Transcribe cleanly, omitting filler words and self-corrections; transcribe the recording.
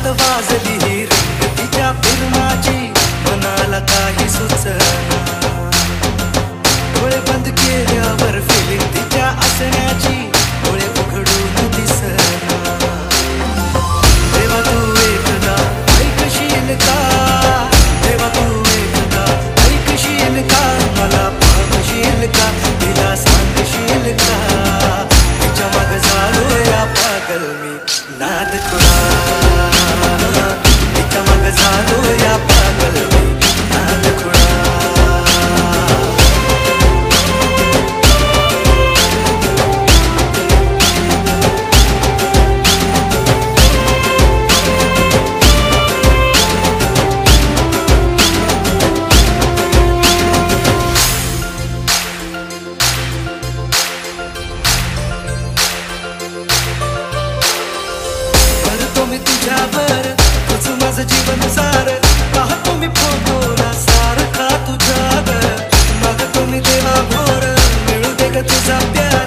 कानात वाजली ही रिंग तिच्या फिरमाची, मनाला काही सुचना. डोळे बंद केल्यावर फिलिंग तिच्या असण्याची, डोळे उघडून दिसना. देवा तू एकदा ऐकशील का, देवा तू एकदा ऐकशील का, मला पाहशील का, तिला सांगशील का, तिच्या माग झालो या पागल मी नाद खुळा. तिच्या माग झालो या पागल मी नाद खुळा. मी तुझ्यावर तुझ माझं जीवन सार, पाहतो मी फोटोला सारखा तुझ्यावर. मागतो मी देवा भोर, मिळू दे ग तुझा प्यार.